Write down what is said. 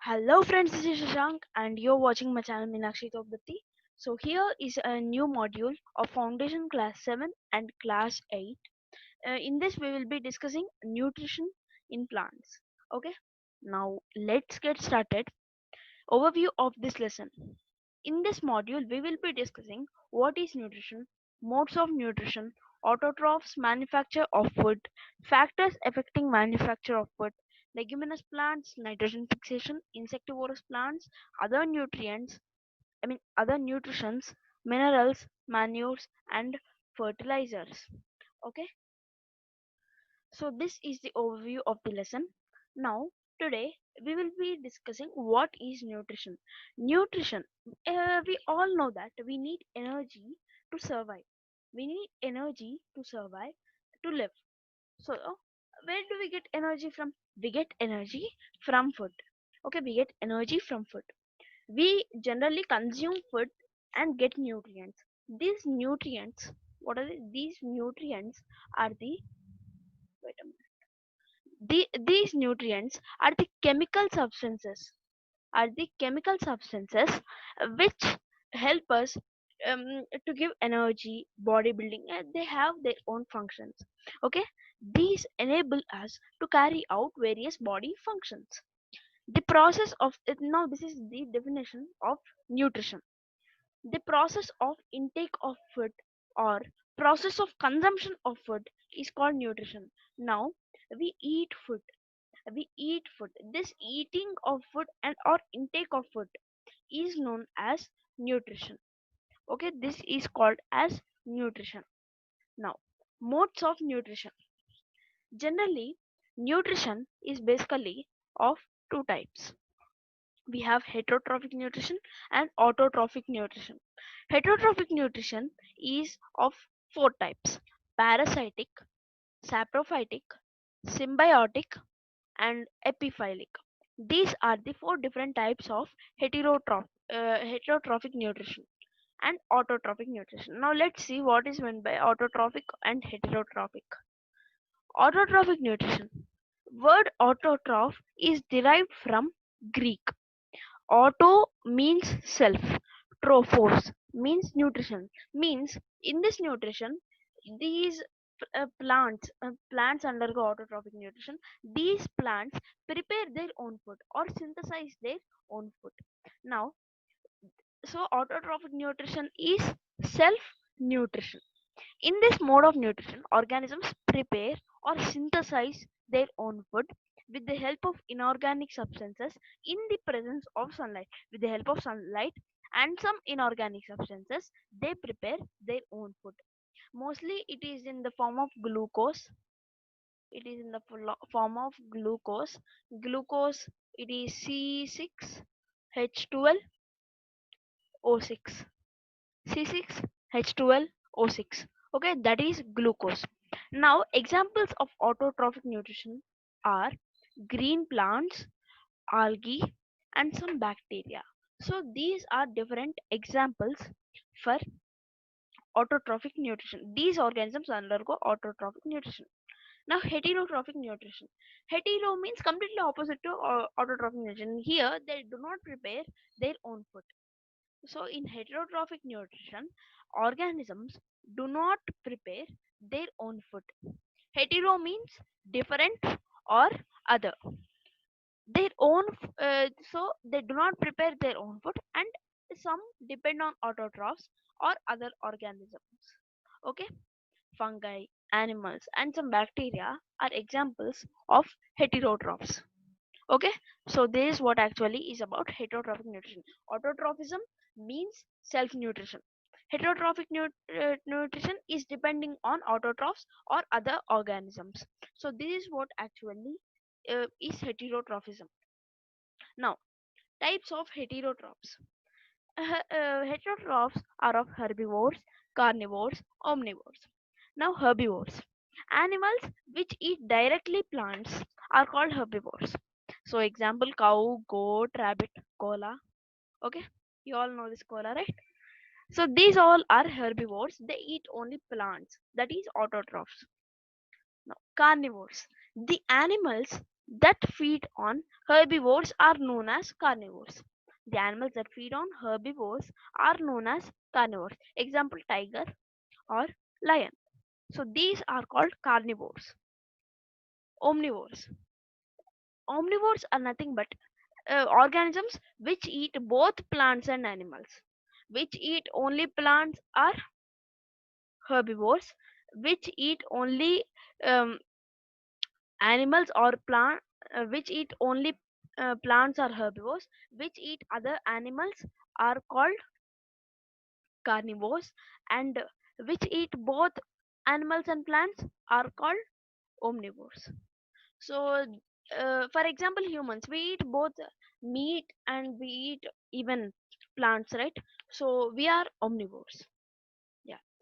Hello friends, this is Shashank and you're watching my channel Meenakshi Topdatti. So here is a new module of Foundation Class 7 and Class 8. In this we will be discussing nutrition in plants. Okay, now let's get started. Overview of this lesson. In this module we will be discussing what is nutrition, modes of nutrition, autotrophs, manufacture of food, factors affecting manufacture of food, leguminous plants, nitrogen fixation, insectivorous plants, other nutrients, other nutritions, minerals, manures, and fertilizers. Okay, so this is the overview of the lesson. Now, today we will be discussing what is nutrition. Nutrition, we all know that we need energy to survive. We need energy to survive, to live. So, where do we get energy from? We get energy from food. Okay, we get energy from food. We generally consume food and get nutrients. These nutrients, what are they? These nutrients are the wait a minute. These nutrients are the chemical substances which help us to give energy, bodybuilding, and they have their own functions. Okay, these enable us to carry out various body functions. The process of it, now this is the definition of nutrition. The process of intake of food or process of consumption of food is called nutrition. Now we eat food, this eating of food and or intake of food is known as nutrition. Okay, this is called as nutrition. Now, modes of nutrition. Generally, nutrition is basically of two types. We have heterotrophic nutrition and autotrophic nutrition. Heterotrophic nutrition is of four types: parasitic, saprophytic, symbiotic, and epiphytic. These are the four different types of heterotrophic nutrition and autotrophic nutrition. Now let's see what is meant by autotrophic and heterotrophic. Autotrophic nutrition. Word autotroph is derived from Greek. Auto means self. Trophos means nutrition. Means in this nutrition, these plants undergo autotrophic nutrition. These plants prepare their own food or synthesize their own food. Now, so autotrophic nutrition is self nutrition. In this mode of nutrition, organisms prepare or synthesize their own food with the help of inorganic substances in the presence of sunlight. With the help of sunlight and some inorganic substances, they prepare their own food. Mostly, it is in the form of glucose. It is in the form of glucose. Glucose, it is C6H12O6. C6H12O6. Okay, that is glucose. Now, examples of autotrophic nutrition are green plants, algae, and some bacteria. So, these are different examples for autotrophic nutrition. These organisms undergo autotrophic nutrition. Now, heterotrophic nutrition. Hetero means completely opposite to autotrophic nutrition. Here, they do not prepare their own food. So, in heterotrophic nutrition, organisms do not prepare their own food. Hetero means different or other. Their own, so they do not prepare their own food, and some depend on autotrophs or other organisms. Okay, fungi, animals, and some bacteria are examples of heterotrophs. Okay, so this is what actually is about heterotrophic nutrition. Autotrophism means self nutrition. Heterotrophic nutrition is depending on autotrophs or other organisms. So this is what actually is heterotrophism. Now, types of heterotrophs. Heterotrophs are of herbivores, carnivores, omnivores. Now, herbivores. Animals which eat directly plants are called herbivores. So, example, cow, goat, rabbit, koala. Okay, you all know this koala, right? So, these all are herbivores. They eat only plants, that is autotrophs. Now, carnivores. The animals that feed on herbivores are known as carnivores. The animals that feed on herbivores are known as carnivores. Example, tiger or lion. So these are called carnivores. Omnivores. Omnivores are nothing but organisms which eat both plants and animals. Which eat only plants are herbivores. Which eat only um, animals or plant, which eat only plants are herbivores. Which eat other animals are called carnivores, and which eat both animals and plants are called omnivores. So, for example, humans, we eat both meat and we eat even plants, right? So we are omnivores.